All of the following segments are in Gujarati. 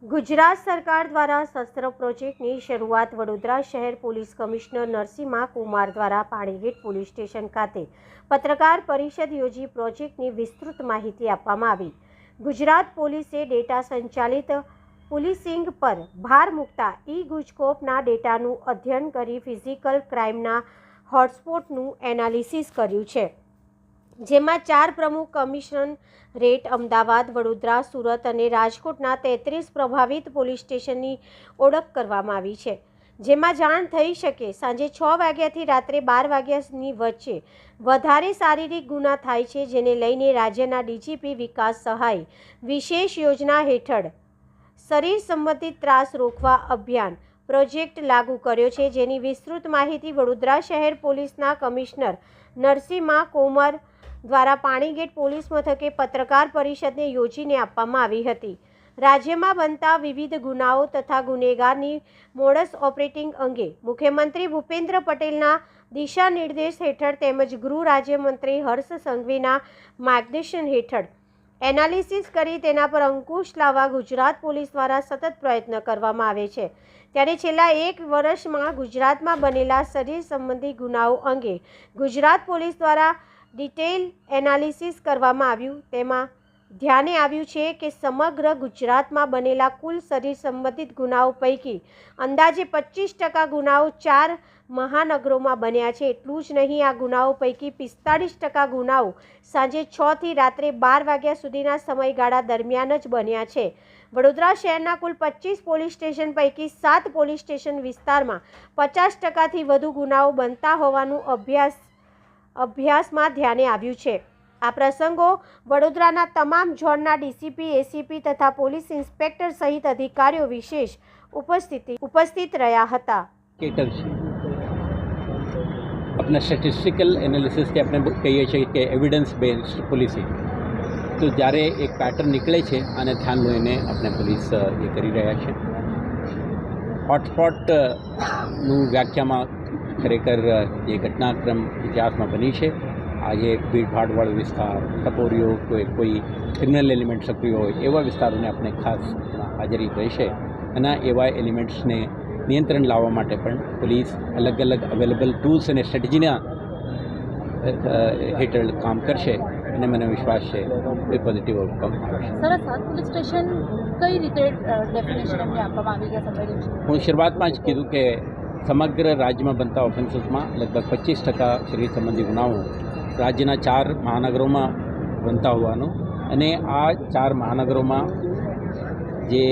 ગુજરાત સરકાર દ્વારા શસ્ત્ર પ્રોજેક્ટની શરૂઆત વડોદરા શહેર પોલીસ કમિશનર નરસિંહા કુમાર દ્વારા પાણીગેટ પોલીસ સ્ટેશન ખાતે પત્રકાર પરિષદ યોજી પ્રોજેક્ટની વિસ્તૃત માહિતી આપવામાં આવી। ગુજરાત પોલીસે ડેટા સંચાલિત પોલીસિંગ પર ભાર મૂકતા ગુજકોપના ડેટાનું અધ્યયન કરી ફિઝિકલ ક્રાઇમના હોટસ્પોટનું એનાલિસિસ કર્યું છે, જેમાં 4 પ્રમુખ કમિશનરેટ અમદાવાદ, વડોદરા, સુરત અને રાજકોટના 33 પ્રભાવિત પોલીસ સ્ટેશનની ઓળખ કરવામાં આવી છે, જેમાં જાણ થઈ શકે સાંજે 6 વાગ્યાથી રાત્રે 12 વાગ્યાની વચ્ચે વધારે શારીરિક ગુના થાય છે, જેને લઈને રાજ્યના ડીજીપી વિકાસ સહાય વિશેષ યોજના હેઠળ શરીર સંબંધિત ત્રાસ રોકવા અભિયાન પ્રોજેક્ટ લાગુ કર્યો છે, જેની વિસ્તૃત માહિતી વડોદરા શહેર પોલીસના કમિશનર નરસિંહા કુમાર દ્વારા પાણીગેટ પોલીસ મથકે પત્રકાર પરિષદને યોજીને આપવામાં આવી હતી। રાજ્યમાં બનતા વિવિધ ગુનાઓ તથા ગુનેગારની મોડસ ઓપરેટિંગ અંગે મુખ્યમંત્રી ભૂપેન્દ્ર પટેલના દિશા નિર્દેશ હેઠળ તેમજ ગૃહ રાજ્યમંત્રી હર્ષ સંઘવીના માર્ગદર્શન હેઠળ એનાલિસિસ કરી તેના પર અંકુશ લાવવા ગુજરાત પોલીસ દ્વારા સતત પ્રયત્ન કરવામાં આવે છે। ત્યારે છેલ્લા 1 વર્ષમાં ગુજરાતમાં બનેલા શરીર સંબંધી ગુનાઓ અંગે ગુજરાત પોલીસ દ્વારા ડિટેલ એનાલિસિસ કરવામાં આવ્યું। તેમાં ધ્યાને આવ્યું છે કે સમગ્ર ગુજરાતમાં બનેલા કુલ શરીર સંબંધિત ગુનાઓ પૈકી અંદાજે 25% ગુનાઓ 4 મહાનગરોમાં બન્યા છે। એટલું જ નહીં, આ ગુનાઓ પૈકી 45% ગુનાઓ સાંજે 6 થી રાત્રે 12 વાગ્યા સુધીના સમયગાળા દરમિયાન જ બન્યા છે। વડોદરા શહેરના કુલ 25 પોલીસ સ્ટેશન પૈકી 7 પોલીસ સ્ટેશન વિસ્તારમાં 50%થી વધુ ગુનાઓ બનતા હોવાનું અભ્યાસમાં ધ્યાને આવ્યું છે। આ પ્રસંગો વડોદરાના તમામ ઝોનના ડીસીપી, એસીપી તથા પોલીસ ઇન્સ્પેક્ટર સહિત અધિકારીઓ વિશેષ ઉપસ્થિત રહ્યા હતા। अपना स्टेटिस्टिकल एनालिसिस के अपने कहिए છીએ કે એવિડન્સ બેઝડ પોલિસી, તો જ્યારે એક પેટર્ન નીકળે છે અને ધ્યાન લઈને આપણે પોલીસ એ કરી રહ્યા છે। હોટસ્પોટનું વ્યાખ્યામાં ખરેખર જે ઘટનાક્રમ ઇતિહાસમાં બની છે, આજે ભીડભાડવાળો વિસ્તાર, ટપોરીઓ, કોઈ ક્રિમિનલ એલિમેન્ટ સક્રિય હોય એવા વિસ્તારોને આપણે ખાસ હાજરી રહેશે અને એવા એલિમેન્ટ્સને નિયંત્રણ લાવવા માટે પણ પોલીસ અલગ અલગ અવેલેબલ ટૂલ્સ અને સ્ટ્રેટેજીના હેઠળ કામ કરશે અને મને વિશ્વાસ છે એ પોઝિટિવ આઉટકમ આવશે। સર, 7 પોલીસ સ્ટેશન કઈ રીતે ડેફિનેશન એમને આપવામાં આવી ગયા સમજાવી? હું શરૂઆતમાં જ કીધું કે સમગ્ર રાજ્યમાં બનતા ઓફેન્સીસમાં લગભગ 25% શરીર સંબંધી ગુનાઓ રાજ્યના 4 મહાનગરોમાં બનતા હોવાનું અને આ 4 મહાનગરોમાં જે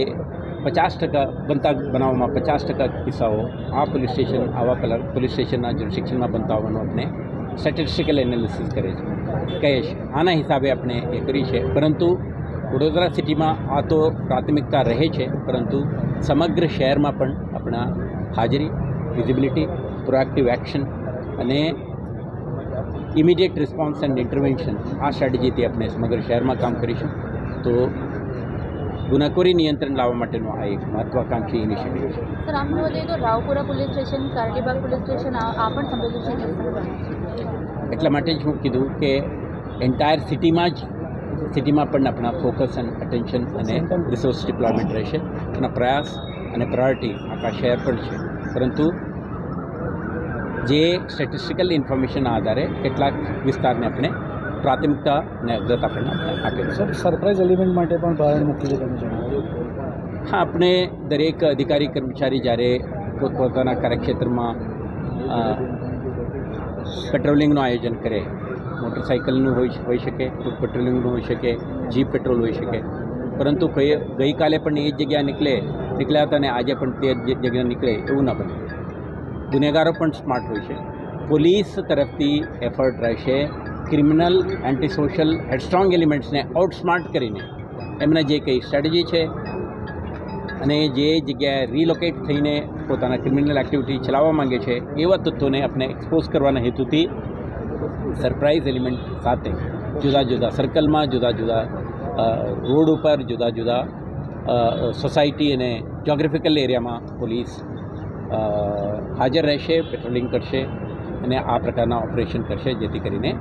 50% બનતા બનાવોમાં 50% કિસ્સાઓ આ પોલીસ સ્ટેશન આવા પોલીસ સ્ટેશનના જ્યુરિસ્ડિક્શનમાં બનતા હોવાનું આપણે સ્ટેટિસ્ટિકલ એનાલિસિસ કહે છે। આના હિસાબે આપણે એ કરી છે, પરંતુ વડોદરા સિટીમાં આ તો પ્રાથમિકતા રહે છે, પરંતુ સમગ્ર શહેરમાં પણ આપણા હાજરી, વિઝિબિલિટી, પ્રોએક્ટિવ એક્શન અને ઇમિડિયેટ રિસ્પોન્સ એન્ડ ઇન્ટરવેન્શન આ સ્ટ્રેટેજીથી આપણે સમગ્ર શહેરમાં કામ કરીશું। તો ગુનાખોરી નિયંત્રણ લાવવા માટેનો આ એક મહત્વાકાંક્ષી ઇનિશિયેટિવ છે। સર, આમ જોવા જઈએ તો Raopura police station, Kardibag police station આ પણ સંવેદનશીલ છે, એટલા માટે જ હું કીધું કે એન્ટાયર સિટીમાં પણ આપણા ફોકસ એન્ડ અટેન્શન અને રિસોર્સ ડિપ્લોયમેન્ટ રહેશે। એના પ્રયાસ અને પ્રાયોરિટી આખા શહેર પર છે, પરંતુ જે સ્ટેટિસ્ટિકલ ઇન્ફોર્મેશનના આધારે કેટલાક વિસ્તારને આપણે પ્રાથમિકતા અને અગ્રતા પણ આપેલું છે। સરપ્રાઇઝ એલિમેન્ટ માટે પણ ભારણ મૂકી છે, તમે જણાવ્યું? હા, આપણે દરેક અધિકારી કર્મચારી જ્યારે પોતપોતાના કાર્યક્ષેત્રમાં પેટ્રોલિંગનું આયોજન કરે, મોટરસાઇકલનું હોઈ શકે, ફૂટ પેટ્રોલિંગનું હોઈ શકે, જીપ પેટ્રોલ હોઈ શકે, પરંતુ ગઈકાલે પણ એ જ જગ્યા નીકળ્યા હતા અને આજે પણ તે જ જગ્યા નીકળે એવું ન બને। ગુનેગારો પણ સ્માર્ટ હોય છે, પોલીસ તરફથી એફર્ટ રહેશે ક્રિમિનલ, એન્ટી સોશિયલ, હેડસ્ટ્રોંગ એલિમેન્ટ્સને આઉટસ્માર્ટ કરીને એમના જે કંઈ સ્ટ્રેટેજી છે અને જે જગ્યાએ રિલોકેટ થઈને પોતાના ક્રિમિનલ એક્ટિવિટી ચલાવવા માંગે છે એવા તત્વોને આપણે એક્સપોઝ કરવાના હેતુથી સરપ્રાઇઝ એલિમેન્ટ સાથે જુદા જુદા સર્કલમાં, જુદા જુદા રોડ ઉપર, જુદા જુદા સોસાયટી અને જ્યોગ્રાફિકલ એરિયામાં પોલીસ હાજર રહેશે, પેટ્રોલિંગ કરશે અને આ પ્રકારના ઓપરેશન કરશે, જેથી કરીને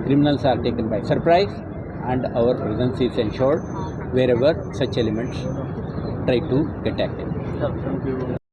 criminals are taken by surprise and our presence is ensured wherever such elements try to get active.